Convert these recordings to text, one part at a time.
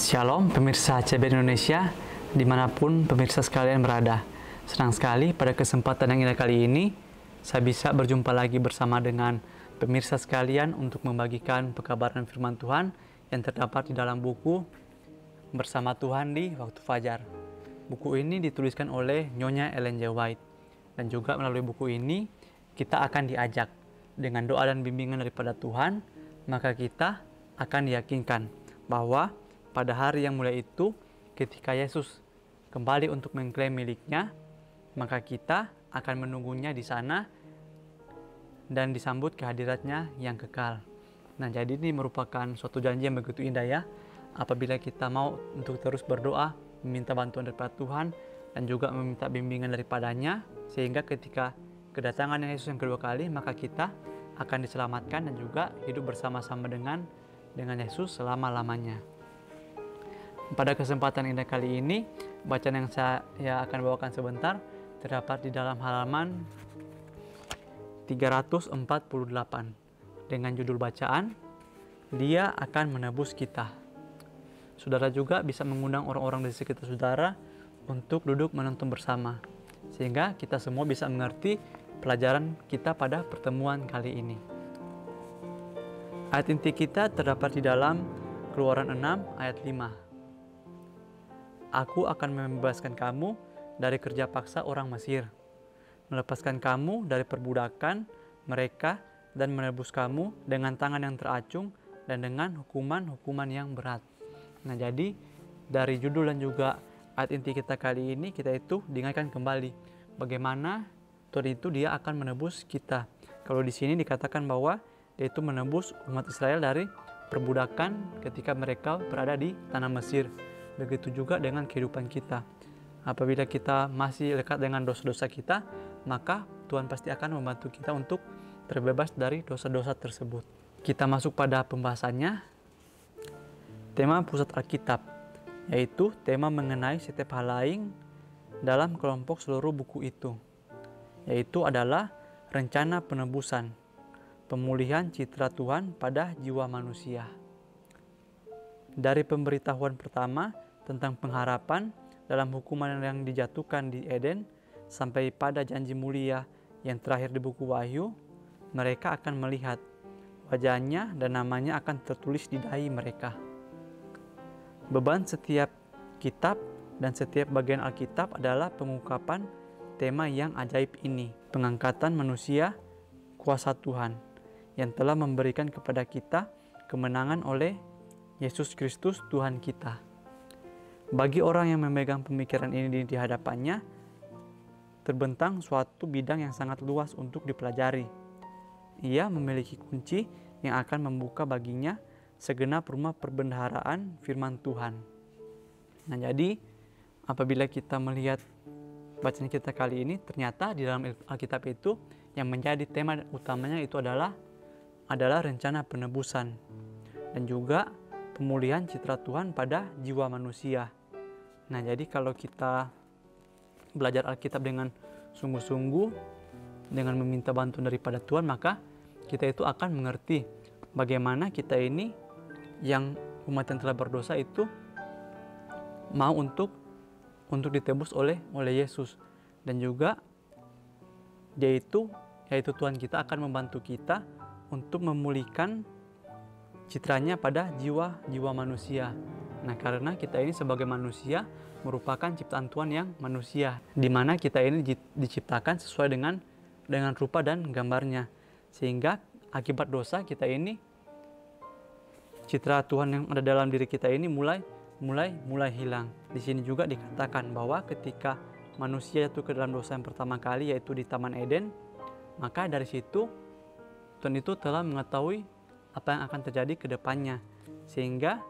Shalom pemirsa CBN Indonesia, dimanapun pemirsa sekalian berada. Senang sekali pada kesempatan yang indah kali ini, saya bisa berjumpa lagi bersama dengan pemirsa sekalian untuk membagikan pekabaran firman Tuhan yang terdapat di dalam buku Bersama Tuhan di Waktu Fajar. Buku ini dituliskan oleh Nyonya Ellen G. White. Dan juga melalui buku ini, kita akan diajak dengan doa dan bimbingan daripada Tuhan, maka kita akan diyakinkan bahwa pada hari yang mulia itu, ketika Yesus kembali untuk mengklaim miliknya, maka kita akan menunggunya di sana dan disambut kehadiratnya yang kekal. Nah, jadi ini merupakan suatu janji yang begitu indah ya, apabila kita mau untuk terus berdoa, meminta bantuan daripada Tuhan, dan juga meminta bimbingan daripadanya, sehingga ketika kedatangan Yesus yang kedua kali, maka kita akan diselamatkan dan juga hidup bersama-sama dengan Yesus selama-lamanya. Pada kesempatan indah kali ini, bacaan yang saya akan bawakan sebentar terdapat di dalam halaman 348 dengan judul bacaan, Dia akan menebus kita. Saudara juga bisa mengundang orang-orang di sekitar saudara untuk duduk menonton bersama, sehingga kita semua bisa mengerti pelajaran kita pada pertemuan kali ini. Ayat inti kita terdapat di dalam Keluaran 6 ayat 5. Aku akan membebaskan kamu dari kerja paksa orang Mesir, melepaskan kamu dari perbudakan mereka, dan menebus kamu dengan tangan yang teracung dan dengan hukuman-hukuman yang berat. Nah, jadi dari judul dan juga ayat inti kita kali ini, kita itu diingatkan kembali bagaimana Tuhan itu Dia akan menebus kita. Kalau di sini dikatakan bahwa Dia itu menebus umat Israel dari perbudakan ketika mereka berada di tanah Mesir. Begitu juga dengan kehidupan kita. Apabila kita masih lekat dengan dosa-dosa kita, maka Tuhan pasti akan membantu kita untuk terbebas dari dosa-dosa tersebut. Kita masuk pada pembahasannya. Tema pusat Alkitab, yaitu tema mengenai setiap hal lain dalam kelompok seluruh buku itu, yaitu adalah rencana penebusan, pemulihan citra Tuhan pada jiwa manusia. Dari pemberitahuan pertama tentang pengharapan dalam hukuman yang dijatuhkan di Eden sampai pada janji mulia yang terakhir di buku Wahyu, mereka akan melihat wajahnya dan namanya akan tertulis di dahi mereka. Beban setiap kitab dan setiap bagian Alkitab adalah pengungkapan tema yang ajaib ini, pengangkatan manusia, kuasa Tuhan yang telah memberikan kepada kita kemenangan oleh Yesus Kristus Tuhan kita. Bagi orang yang memegang pemikiran ini di hadapannya, terbentang suatu bidang yang sangat luas untuk dipelajari. Ia memiliki kunci yang akan membuka baginya segenap rumah perbendaharaan firman Tuhan. Nah, jadi apabila kita melihat bacaan kita kali ini, ternyata di dalam Alkitab itu yang menjadi tema utamanya itu adalah rencana penebusan dan juga pemulihan citra Tuhan pada jiwa manusia. Nah, jadi kalau kita belajar Alkitab dengan sungguh-sungguh, dengan meminta bantuan daripada Tuhan, maka kita itu akan mengerti bagaimana kita ini yang umat yang telah berdosa itu mau untuk ditebus oleh Yesus, dan juga yaitu Tuhan kita akan membantu kita untuk memulihkan citranya pada jiwa manusia. Nah, karena kita ini sebagai manusia merupakan ciptaan Tuhan yang manusia, di mana kita ini diciptakan sesuai dengan rupa dan gambarnya, sehingga akibat dosa kita ini citra Tuhan yang ada dalam diri kita ini mulai hilang. Di sini juga dikatakan bahwa ketika manusia jatuh ke dalam dosa yang pertama kali, yaitu di Taman Eden, maka dari situ Tuhan itu telah mengetahui apa yang akan terjadi ke depannya, sehingga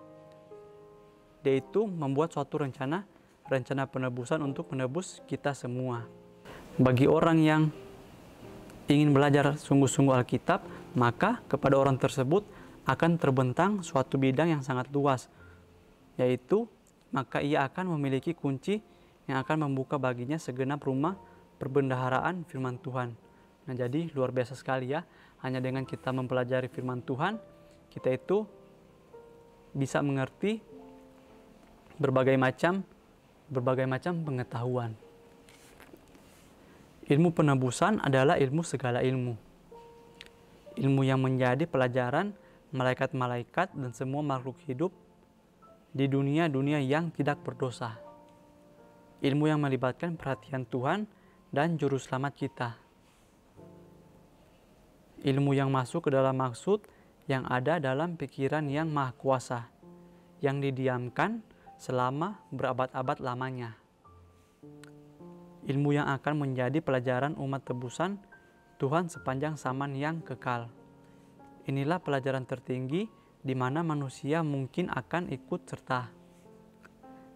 Dia itu membuat suatu rencana penebusan untuk menebus kita semua. Bagi orang yang ingin belajar sungguh-sungguh Alkitab, maka kepada orang tersebut akan terbentang suatu bidang yang sangat luas, yaitu maka ia akan memiliki kunci yang akan membuka baginya segenap rumah perbendaharaan firman Tuhan. Nah, jadi luar biasa sekali ya, hanya dengan kita mempelajari firman Tuhan, kita itu bisa mengerti berbagai macam pengetahuan. Ilmu penebusan adalah ilmu segala ilmu. Ilmu yang menjadi pelajaran malaikat-malaikat dan semua makhluk hidup di dunia-dunia yang tidak berdosa. Ilmu yang melibatkan perhatian Tuhan dan juru selamat kita. Ilmu yang masuk ke dalam maksud yang ada dalam pikiran yang maha kuasa, yang didiamkan selama berabad-abad lamanya. Ilmu yang akan menjadi pelajaran umat tebusan Tuhan sepanjang zaman yang kekal. Inilah pelajaran tertinggi di mana manusia mungkin akan ikut serta.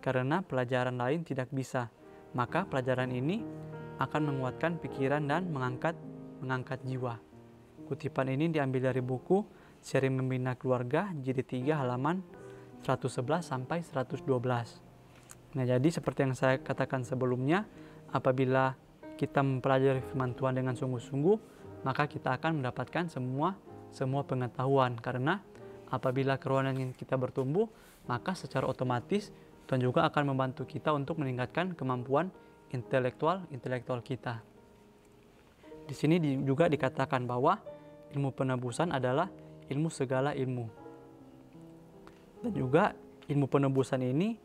Karena pelajaran lain tidak bisa, maka pelajaran ini akan menguatkan pikiran dan mengangkat jiwa. Kutipan ini diambil dari buku Seri Membina Keluarga, jilid 3 halaman 111 sampai 112. Nah, jadi seperti yang saya katakan sebelumnya, apabila kita mempelajari firman Tuhan dengan sungguh-sungguh, maka kita akan mendapatkan semua pengetahuan. Karena apabila kerohanian kita bertumbuh, maka secara otomatis Tuhan juga akan membantu kita untuk meningkatkan kemampuan intelektual kita. Di sini juga dikatakan bahwa ilmu penebusan adalah ilmu segala ilmu. Dan juga ilmu penebusan ini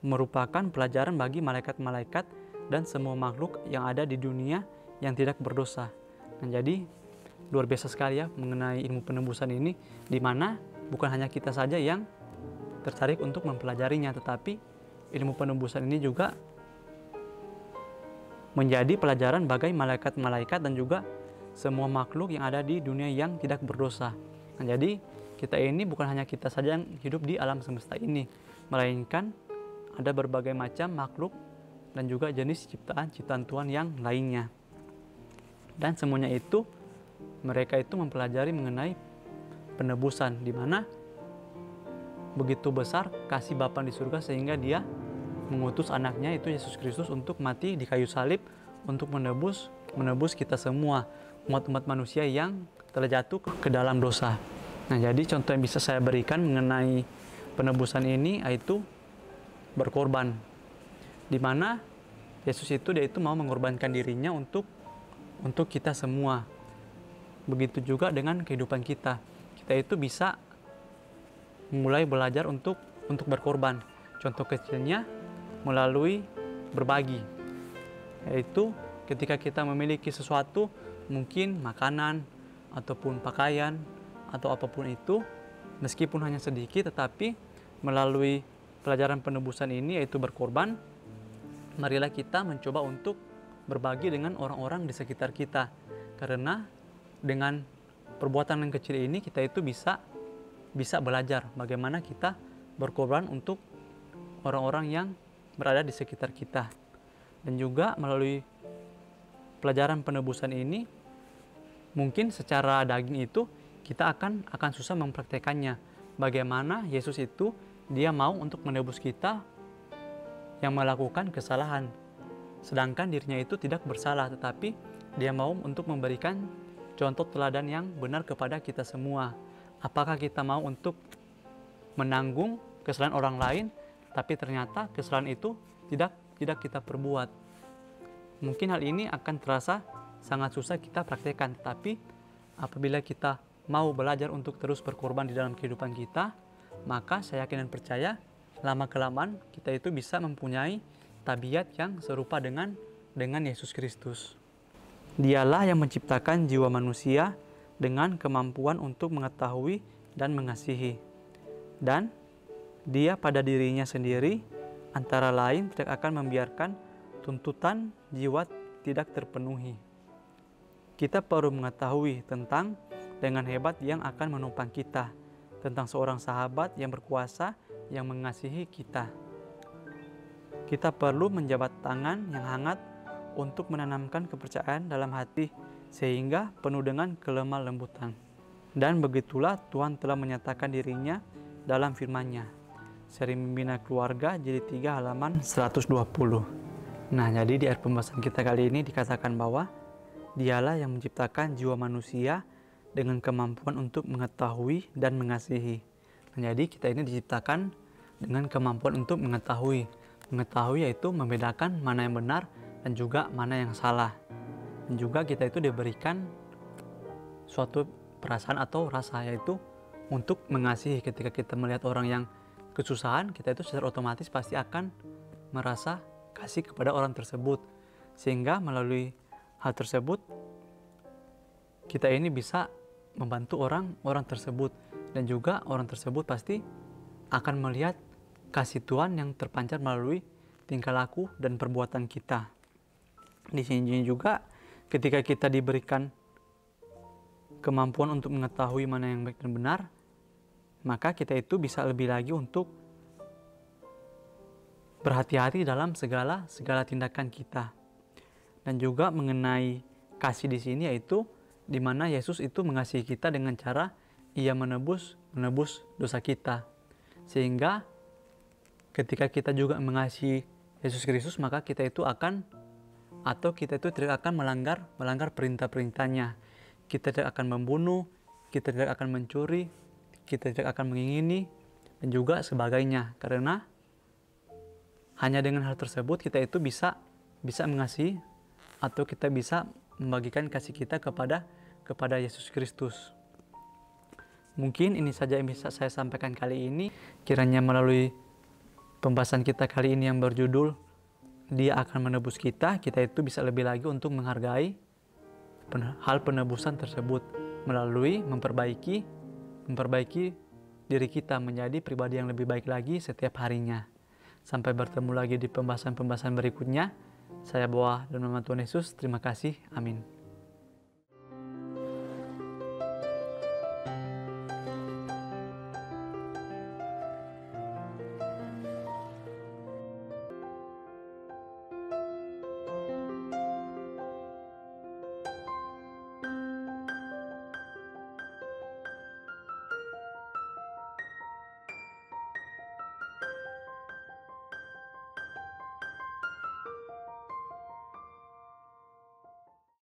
merupakan pelajaran bagi malaikat-malaikat dan semua makhluk yang ada di dunia yang tidak berdosa. Nah, jadi luar biasa sekali ya mengenai ilmu penebusan ini, di mana bukan hanya kita saja yang tertarik untuk mempelajarinya, tetapi ilmu penebusan ini juga menjadi pelajaran bagi malaikat-malaikat dan juga semua makhluk yang ada di dunia yang tidak berdosa. Nah, jadi kita ini bukan hanya kita saja yang hidup di alam semesta ini, melainkan ada berbagai macam makhluk dan juga jenis ciptaan Tuhan yang lainnya. Dan semuanya itu, mereka itu mempelajari mengenai penebusan, di mana begitu besar kasih Bapa di surga sehingga Dia mengutus anaknya itu Yesus Kristus untuk mati di kayu salib untuk menebus kita semua, umat-umat manusia yang telah jatuh ke dalam dosa. Nah, jadi contoh yang bisa saya berikan mengenai penebusan ini yaitu berkorban, di mana Yesus dia itu mau mengorbankan dirinya untuk kita semua. Begitu juga dengan kehidupan kita. Kita itu bisa mulai belajar untuk berkorban. Contoh kecilnya melalui berbagi. Yaitu ketika kita memiliki sesuatu, mungkin makanan ataupun pakaian atau apapun itu, meskipun hanya sedikit, tetapi melalui pelajaran penebusan ini yaitu berkorban, marilah kita mencoba untuk berbagi dengan orang-orang di sekitar kita. Karena dengan perbuatan yang kecil ini kita itu bisa belajar bagaimana kita berkorban untuk orang-orang yang berada di sekitar kita. Dan juga melalui pelajaran penebusan ini, mungkin secara daging itu kita akan susah mempraktekannya. Bagaimana Yesus itu Dia mau untuk menebus kita yang melakukan kesalahan, sedangkan dirinya itu tidak bersalah, tetapi Dia mau untuk memberikan contoh teladan yang benar kepada kita semua. Apakah kita mau untuk menanggung kesalahan orang lain, tapi ternyata kesalahan itu tidak kita perbuat? Mungkin hal ini akan terasa sangat susah kita praktekkan, tapi apabila kita mau belajar untuk terus berkorban di dalam kehidupan kita, maka saya yakin dan percaya lama-kelamaan kita itu bisa mempunyai tabiat yang serupa dengan Yesus Kristus. Dialah yang menciptakan jiwa manusia dengan kemampuan untuk mengetahui dan mengasihi. Dan Dia pada dirinya sendiri antara lain tidak akan membiarkan tuntutan jiwa tidak terpenuhi. Kita perlu mengetahui tentang dengan hebat yang akan menopang kita, tentang seorang sahabat yang berkuasa yang mengasihi kita. Kita perlu menjabat tangan yang hangat untuk menanamkan kepercayaan dalam hati sehingga penuh dengan kelemah lembutan. Dan begitulah Tuhan telah menyatakan dirinya dalam firman-Nya. Seri Membina Keluarga jilid 3 halaman 120. Nah, jadi di akhir pembahasan kita kali ini dikatakan bahwa Dialah yang menciptakan jiwa manusia dengan kemampuan untuk mengetahui dan mengasihi. Nah, jadi kita ini diciptakan dengan kemampuan untuk mengetahui. Mengetahui yaitu membedakan mana yang benar dan juga mana yang salah. Dan juga kita itu diberikan suatu perasaan atau rasa, yaitu untuk mengasihi. Ketika kita melihat orang yang kesusahan, kita itu secara otomatis pasti akan merasa kasih kepada orang tersebut. Sehingga melalui hal tersebut, kita ini bisa membantu orang tersebut. Dan juga orang tersebut pasti akan melihat kasih Tuhan yang terpancar melalui tingkah laku dan perbuatan kita. Di sini juga ketika kita diberikan kemampuan untuk mengetahui mana yang baik dan benar, maka kita itu bisa lebih lagi untuk berhati-hati dalam segala tindakan kita. Dan juga mengenai kasih di sini, yaitu di mana Yesus itu mengasihi kita dengan cara Ia menebus dosa kita. Sehingga ketika kita juga mengasihi Yesus Kristus, maka kita itu tidak akan melanggar perintah-perintahnya. Kita tidak akan membunuh, kita tidak akan mencuri, kita tidak akan mengingini, dan juga sebagainya. Karena hanya dengan hal tersebut kita itu bisa mengasihi, atau kita bisa membagikan kasih kita kepada Yesus Kristus. Mungkin ini saja yang bisa saya sampaikan kali ini. Kiranya melalui pembahasan kita kali ini yang berjudul Dia akan menebus kita, kita itu bisa lebih lagi untuk menghargai hal penebusan tersebut melalui memperbaiki diri kita menjadi pribadi yang lebih baik lagi setiap harinya. Sampai bertemu lagi di pembahasan berikutnya. Saya Boa dan Mama Tuhan Yesus. Terima kasih. Amin.